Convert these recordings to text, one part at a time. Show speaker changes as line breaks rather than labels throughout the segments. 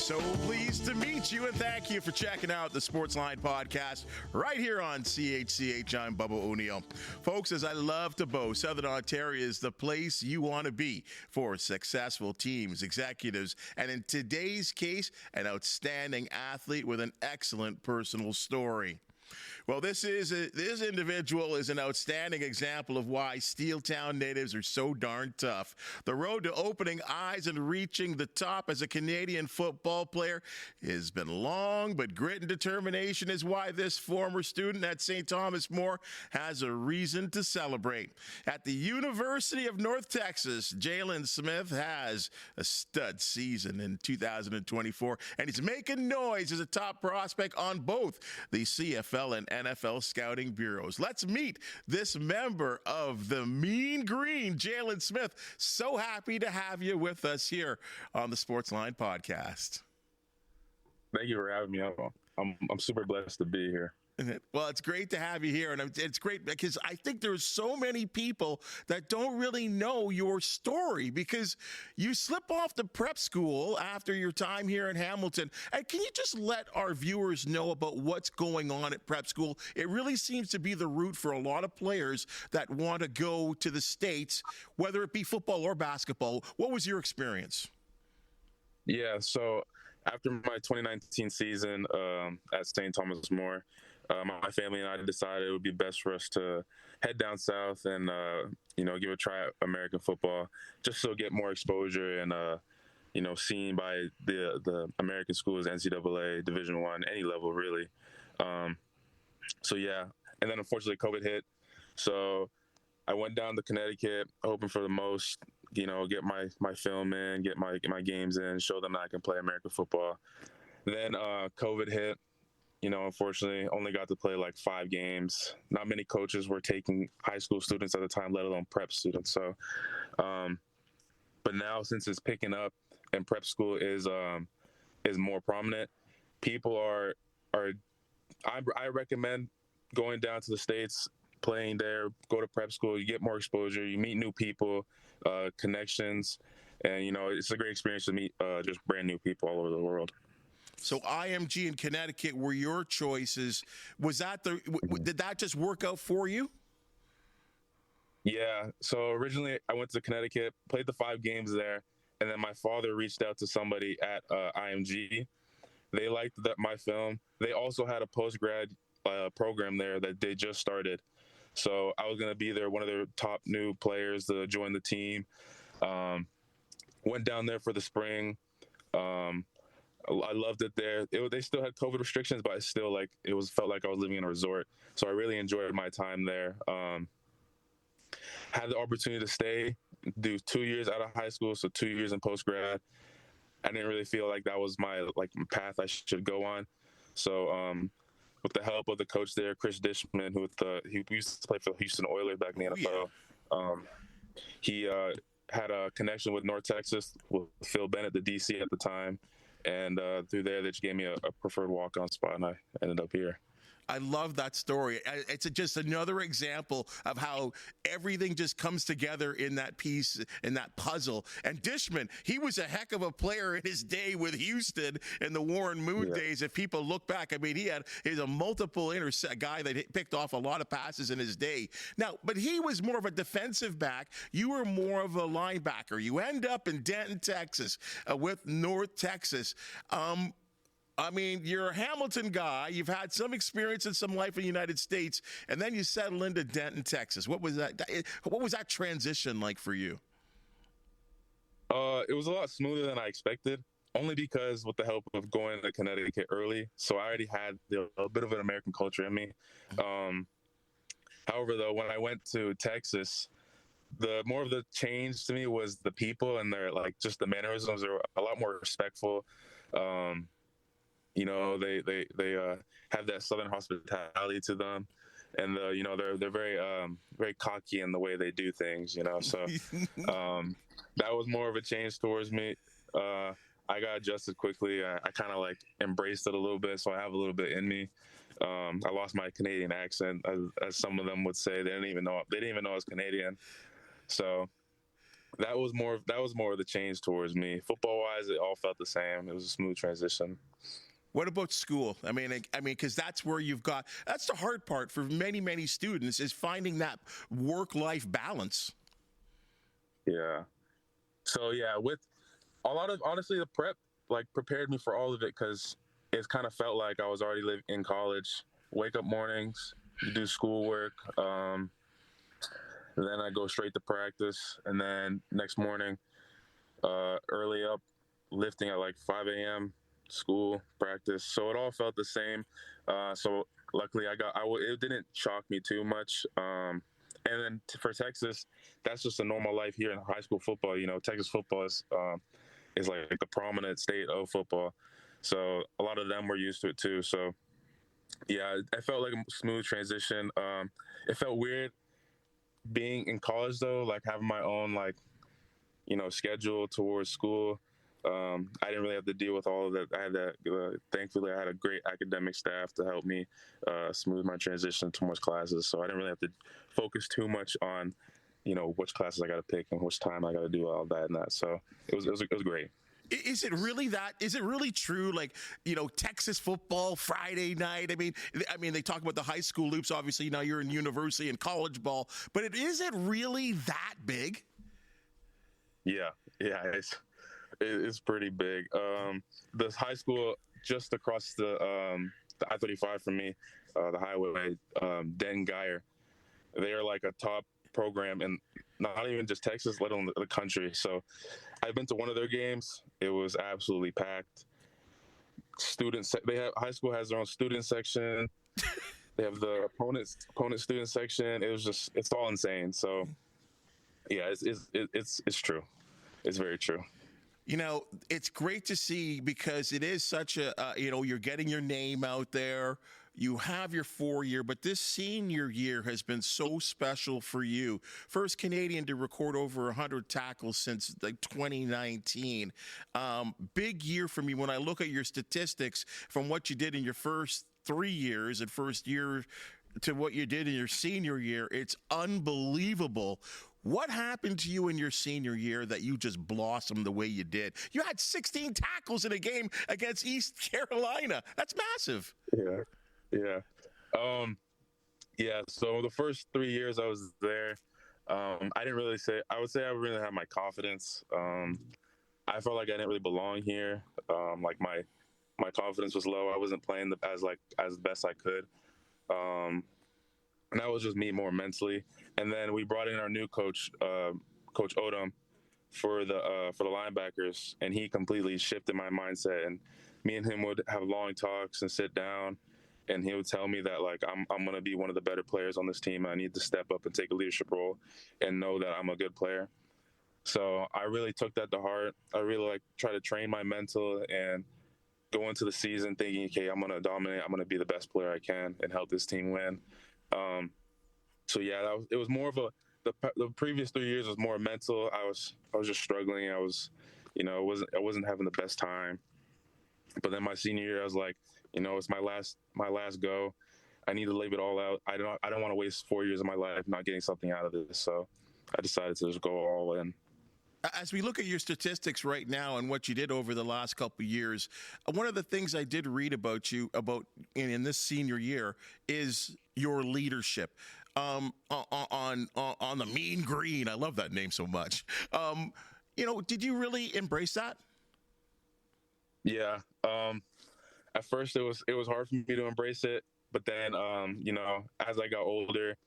So pleased to meet you, and thank you for checking out the Sportsline Podcast right here on CHCH. I'm Bubba O'Neil. Folks, as I love to boast, Southern Ontario is the place you want to be for successful teams, executives, and in today's case, an outstanding athlete with an excellent personal story. Well, this individual is an outstanding example of why Steeltown natives are so darn tough. The road to opening eyes and reaching the top as a Canadian football player has been long, but grit and determination is why this former student at St. Thomas More has a reason to celebrate. At the University of North Texas, Jaylen Smith has a stud season in 2024, and he's making noise as a top prospect on both the CFL and NFL scouting bureaus. Let's meet this member of the Mean Green, Jaylen Smith. So happy to have you with us here on the Sportsline Podcast.
Thank you for having me. I'm super blessed to be here.
Well, it's great to have you here, and it's great because I think there's so many people that don't really know your story because you slip off to prep school after your time here in Hamilton. And can you just let our viewers know about what's going on at prep school? It really seems to be the route for a lot of players that want to go to the States, whether it be football or basketball. What was your experience?
Yeah, so after my 2019 season at St. Thomas More, my family and I decided it would be best for us to head down south and, give a try at American football, just so get more exposure and, seen by the American schools, NCAA, Division I, any level really. And then unfortunately COVID hit. So I went down to Connecticut, hoping for the most, get my film in, get my games in, show them that I can play American football. Then COVID hit. Unfortunately, only got to play like 5 games. Not many coaches were taking high school students at the time, let alone prep students. So, but now since it's picking up and prep school is more prominent, people I recommend going down to the States, playing there, go to prep school. You get more exposure, you meet new people, connections, and it's a great experience to meet just brand new people all over the world.
So IMG in Connecticut were your choices. Was that did that just work out for you?
Yeah. So originally I went to Connecticut, played the 5 games there, and then my father reached out to somebody at IMG. They liked my film. They also had a post-grad program there that they just started. So I was going to be there, one of their top new players to join the team. Went down there for the spring. I loved it there. They still had COVID restrictions, but felt like I was living in a resort. So I really enjoyed my time there. Had the opportunity to stay, do 2 years out of high school, so 2 years in post-grad. I didn't really feel like that was my path I should go on. So with the help of the coach there, Chris Dishman, he used to play for the Houston Oilers back in the NFL. He had a connection with North Texas, with Phil Bennett, the DC at the time. And through there, they just gave me a preferred walk-on spot, and I ended up here.
I love that story. It's just another example of how everything just comes together in that piece, in that puzzle. And Dishman, he was a heck of a player in his day with Houston in the Warren Moon days. If people look back, I mean, he's a multiple guy that picked off a lot of passes in his day. Now, but he was more of a defensive back. You were more of a linebacker. You end up in Denton, Texas, with North Texas. I mean, you're a Hamilton guy. You've had some experience and some life in the United States, and then you settle into Denton, Texas. What was that? What was that transition like for you?
It was a lot smoother than I expected, only because with the help of going to Connecticut early, so I already had a bit of an American culture in me. However, though, when I went to Texas, more of the change to me was the people and their just the mannerisms are a lot more respectful. They have that Southern hospitality to them, and they're very cocky in the way they do things. So that was more of a change towards me. I got adjusted quickly. I kind of embraced it a little bit, so I have a little bit in me. I lost my Canadian accent, as some of them would say. They didn't even know I was Canadian. So That was more of the change towards me. Football wise, it all felt the same. It was a smooth transition.
What about school? I mean, because that's where that's the hard part for many, many students is finding that work-life balance.
Yeah. So yeah, with a lot of, honestly, the prep like prepared me for all of it, because it kind of felt like I was already living in college. Wake up mornings, do schoolwork, and then I go straight to practice, and then next morning, early up, lifting at like 5 a.m. school, practice. So it all felt the same. So luckily it didn't shock me too much. And then for Texas, that's just a normal life here in high school football. Texas football is like the prominent state of football. So a lot of them were used to it too. So yeah, it felt like a smooth transition. It felt weird being in college though, like having my own schedule towards school. I didn't really have to deal with all of that. I had thankfully, I had a great academic staff to help me smooth my transition towards classes. So I didn't really have to focus too much on, which classes I got to pick and which time I got to do all that and that. So it was great.
Is it really that? Is it really true? Like, Texas football Friday night. I mean, they talk about the high school loops. Obviously, now you're in university and college ball. But is it really that big?
Yeah, it's pretty big. The high school just across the I-35 from me, the highway, Den Geyer, they are like a top program in not even just Texas, let alone the country. So I've been to one of their games. It was absolutely packed. High school has their own student section. They have the opponent student section. It's all insane. So yeah, it's true. It's very true.
It's great to see, because it is such a, you're getting your name out there. You have your 4-year, but this senior year has been so special for you. First Canadian to record over 100 tackles since 2019. Big year for me when I look at your statistics from what you did in your first 3 years and first year to what you did in your senior year. It's unbelievable. What happened to you in your senior year that you just blossomed the way you did? You had 16 tackles in a game against East Carolina. That's massive.
Yeah. So the first 3 years I was there, I would say I really had my confidence. I felt like I didn't really belong here. Like my confidence was low. I wasn't playing as best I could. And that was just me more mentally. And then we brought in our new coach, Coach Odom, for the linebackers, and he completely shifted my mindset. And me and him would have long talks and sit down, and he would tell me that I'm going to be one of the better players on this team. I need to step up and take a leadership role and know that I'm a good player. So I really took that to heart. I really try to train my mental and go into the season thinking, okay, I'm going to dominate. I'm going to be the best player I can and help this team win. So yeah, it was more of the previous 3 years was more mental. I was just struggling. I wasn't having the best time. But then my senior year, I was like, it's my last go. I need to leave it all out. I don't want to waste 4 years of my life not getting something out of this. So I decided to just go all in.
As we look at your statistics right now and what you did over the last couple of years, one of the things I did read about you in this senior year is your leadership on the Mean Green. I love that name so much. Did you really embrace that?
Yeah. At first, it was hard for me to embrace it, but then as I got older,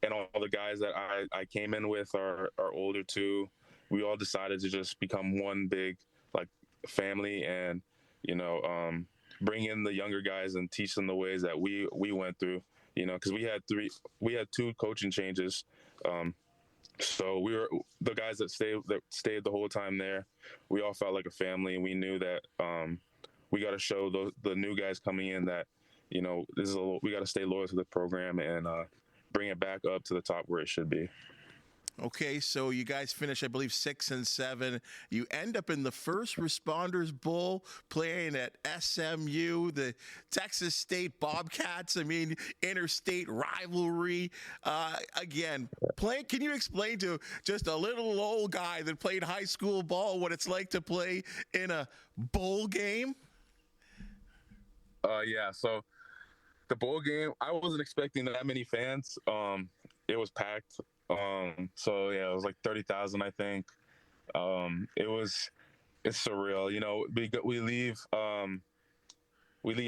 and all the guys that I came in with are older too. We all decided to just become one big family, and bring in the younger guys and teach them the ways that we went through. Because we had 2 coaching changes, so we were the guys that stayed the whole time there. We all felt like a family, and we knew that we got to show the new guys coming in that we got to stay loyal to the program and bring it back up to the top where it should be.
Okay, so you guys finish, I believe, 6 and 7. You end up in the First Responders Bowl playing at SMU, the Texas State Bobcats. I mean, interstate rivalry. Again, can you explain to just a little old guy that played high school ball what it's like to play in a bowl game?
Yeah, so the bowl game, I wasn't expecting that many fans. It was packed. So yeah, it was like 30,000, I think. It's surreal. You know, we leave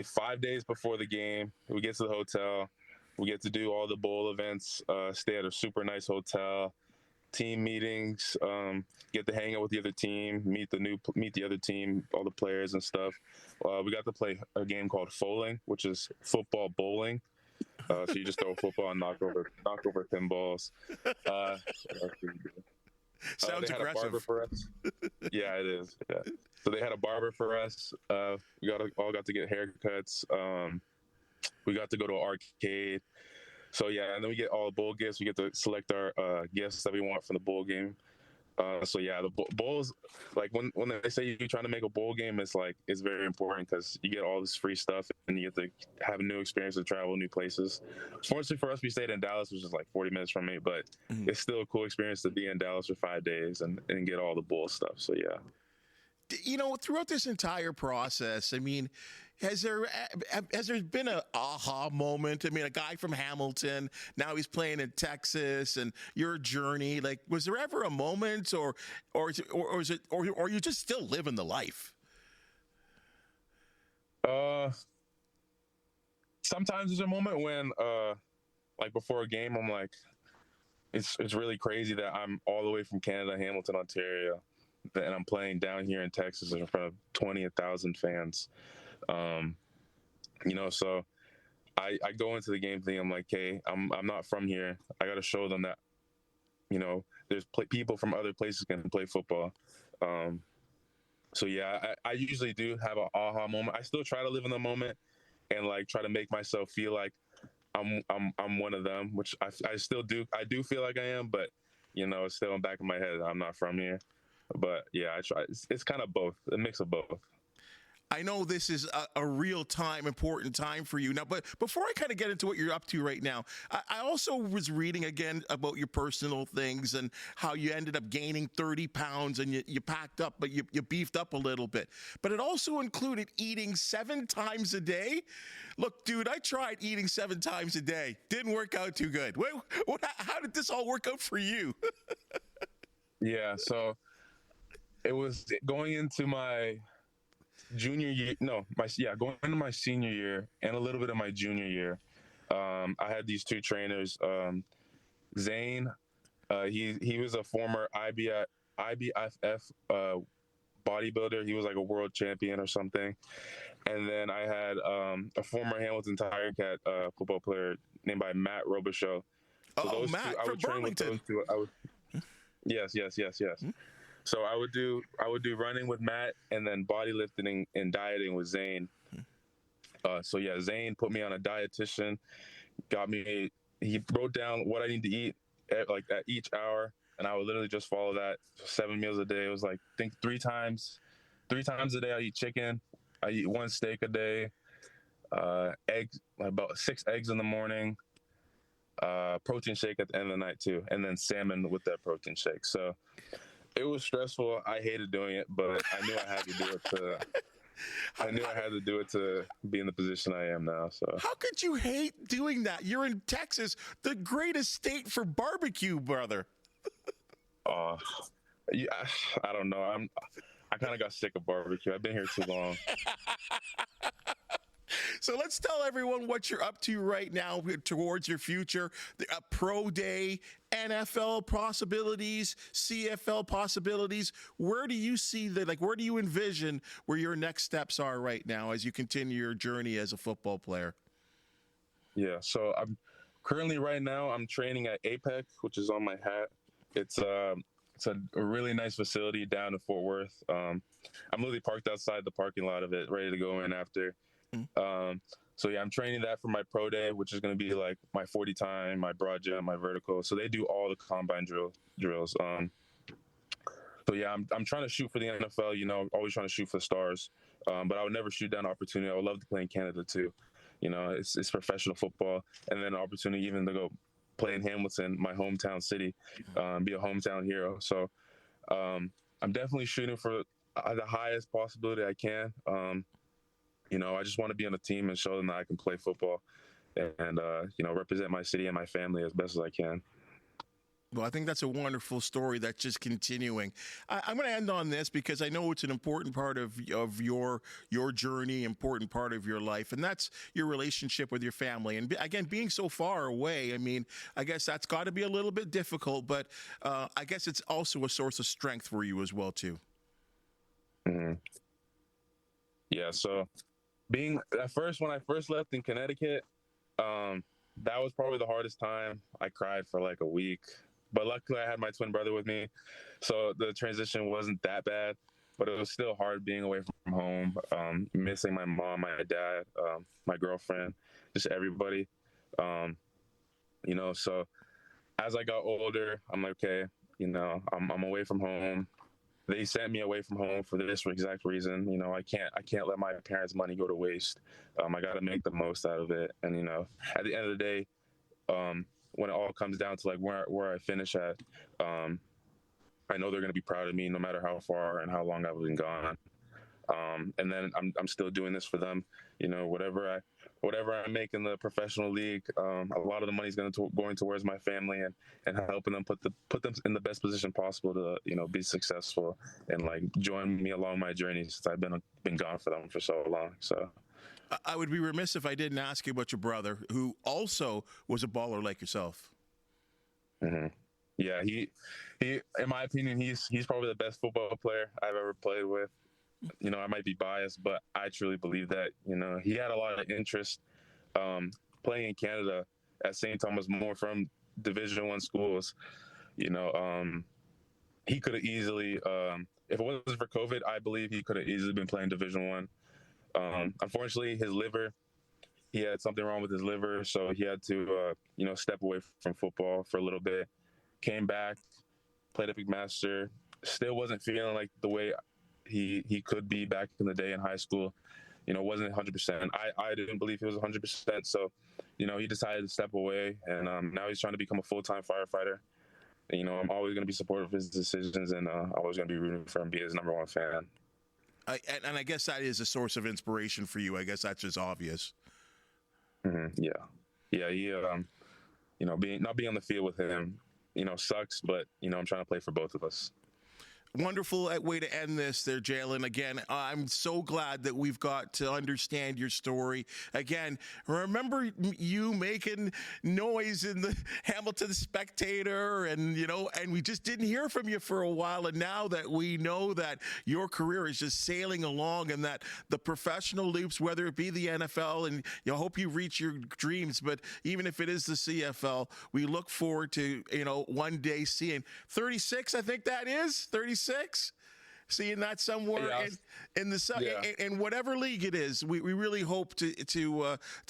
5 days before the game. We get to the hotel. We get to do all the bowl events. Stay at a super nice hotel. Team meetings. Get to hang out with the other team. Meet the other team, all the players and stuff. We got to play a game called Foaling, which is football bowling. So you just throw a football and knock over pinballs.
Sounds
they had
aggressive.
a barber for us. Yeah, it is. Yeah. So they had a barber for us. We all got to get haircuts. We got to go to an arcade. So yeah, and then we get all the bowl gifts. We get to select our gifts that we want from the bowl game. So yeah, the bowls, like when they say you're trying to make a bowl game, it's very important because you get all this free stuff and you get to have a new experience to travel new places. Fortunately for us, we stayed in Dallas, which is like 40 minutes from me, but it's still a cool experience to be in Dallas for 5 days and get all the bowl stuff. So yeah.
You know, throughout this entire process, I mean, has there been an aha moment? I mean, a guy from Hamilton, now he's playing in Texas, and your journey. Like, was there ever a moment, or you just still living the life?
Sometimes there's a moment when, like before a game, I'm like, it's really crazy that I'm all the way from Canada, Hamilton, Ontario, and I'm playing down here in Texas in front of 20,000 fans. You know, so I go into the game thinking, I'm like, hey, I'm not from here. I got to show them that, you know, there's people from other places can play football. So yeah, I usually do have an aha moment. I still try to live in the moment and like try to make myself feel like I'm one of them, which I still do. I do feel like I am, but you know, it's still in the back of my head. I'm not from here. But yeah, I try. It's kind of both, a mix of both.
I know this is a real time, important time for you now, but before I kind of get into what you're up to right now, I also was reading again about your personal things and how you ended up gaining 30 pounds and you packed up, but you beefed up a little bit. But it also included eating 7 times a day. Look, dude, I tried eating 7 times a day. Didn't work out too good. How did this all work out for you?
Yeah, so it was going into my junior year, going into my senior year and a little bit of my junior year. I had these 2 trainers. Zane, he was a former IBFF bodybuilder. He was like a world champion or something. And then I had a former Hamilton Tiger Cat football player named by Matt Robichaux. So
Matt from Burlington.
Yes. Mm-hmm. So I would do running with Matt and then bodybuilding and dieting with Zane. So yeah, Zane put me on a dietitian, he wrote down what I need to eat at each hour, and I would literally just follow that 7 meals a day. It was like, I think 3 times a day I eat chicken. I eat 1 steak a day, eggs, about 6 eggs in the morning, protein shake at the end of the night too, and then salmon with that protein shake. So it was stressful. I hated doing it, but I knew I had to do it to be in the position I am now. So
how could you hate doing that? You're in Texas, the greatest state for barbecue, brother.
Yeah, I don't know. I kind of got sick of barbecue. I've been here too long.
So let's tell everyone what you're up to right now towards your future. A pro day, NFL possibilities, CFL possibilities. Where do you see where do you envision where your next steps are right now as you continue your journey as a football player? Yeah,
so I'm currently right now I'm training at Apex, which is on my hat. It's a really nice facility down in Fort Worth. I'm literally parked outside the parking lot of it, ready to go in after. So yeah, I'm training that for my pro day, which is going to be like my 40 time, my broad jump, my vertical. So they do all the combine drills. So yeah, I'm trying to shoot for the NFL. You know, always trying to shoot for the stars. But I would never shoot down an opportunity. I would love to play in Canada too. You know, it's professional football, and then an opportunity even to go play in Hamilton, my hometown city, be a hometown hero. So I'm definitely shooting for the highest possibility I can. You know, I just want to be on a team and show them that I can play football and, you know, represent my city and my family as best as I can.
Well, I think that's a wonderful story that's just continuing. I'm going to end on this because I know it's an important part of your journey, important part of your life, and that's your relationship with your family. And again, being so far away, I mean, I guess that's got to be a little bit difficult, but I guess it's also a source of strength for you as well, too.
Mm-hmm. Yeah, so when I first left in Connecticut, that was probably the hardest time. I cried for like a week. But luckily, I had my twin brother with me, so the transition wasn't that bad. But it was still hard being away from home, missing my mom, my dad, my girlfriend, just everybody. You know, so as I got older, I'm like, okay, you know, I'm away from home. They sent me away from home for this exact reason. You know, I can't let my parents' money go to waste. I got to make the most out of it. And you know, at the end of the day, when it all comes down to like where I finish at, I know they're going to be proud of me no matter how far and how long I've been gone. And then I'm still doing this for them. You know, whatever I make in the professional league, a lot of the money is going towards my family and helping them put them in the best position possible to, you know, be successful and like join me along my journey since I've been gone for them for so long. So
I would be remiss if I didn't ask you about your brother, who also was a baller like yourself.
Mm-hmm. Yeah, he, in my opinion, he's probably the best football player I've ever played with. You know, I might be biased, but I truly believe that. You know, he had a lot of interest playing in Canada at St. Thomas More from Division I schools. You know, he could have easily, if it wasn't for COVID, I believe he could have easily been playing Division I. Unfortunately, he had something wrong with his liver, so he had to, you know, step away from football for a little bit. Came back, played Epic Master, still wasn't feeling like the way he could be back in the day in high school. You know, wasn't 100%. I didn't believe he was 100%, so, you know, he decided to step away, and now he's trying to become a full-time firefighter. And, you know, I'm always going to be supportive of his decisions, and always going to be rooting for him, be his number one fan.
And I guess that is a source of inspiration for you. I guess that's just obvious.
Mm-hmm. Yeah. He, you know, not being on the field with him, you know, sucks. But you know, I'm trying to play for both of us.
Wonderful way to end this there, Jaylen. Again, I'm so glad that we've got to understand your story. Again, remember you making noise in the Hamilton Spectator and, you know, and we just didn't hear from you for a while. And now that we know that your career is just sailing along and that the professional loops, whether it be the NFL, and you hope you reach your dreams, but even if it is the CFL, we look forward to, you know, one day seeing 36, I think that is 36. Seeing that somewhere in the in whatever league it is, we really hope to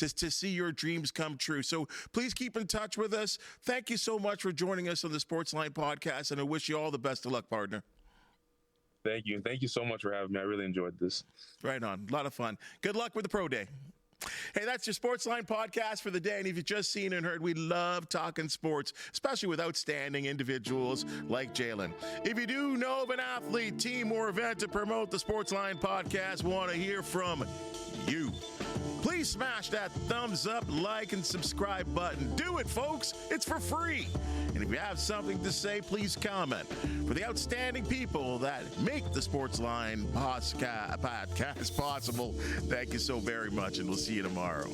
see your dreams come true. So please keep in touch with us. Thank you so much for joining us on the Sportsline Podcast, and I wish you all the best of luck, partner.
Thank you. Thank you so much for having me. I really enjoyed this.
Right on. A lot of fun. Good luck with the pro day. Hey, that's your Sportsline Podcast for the day. And if you've just seen and heard, we love talking sports, especially with outstanding individuals like Jaylen. If you do know of an athlete, team, or event to promote the Sportsline Podcast, want to hear from you, please smash that thumbs up, like, and subscribe button. Do it, folks. It's for free. And if you have something to say, please comment. For the outstanding people that make the Sportsline Podcast possible, thank you so very much, and we'll see you tomorrow.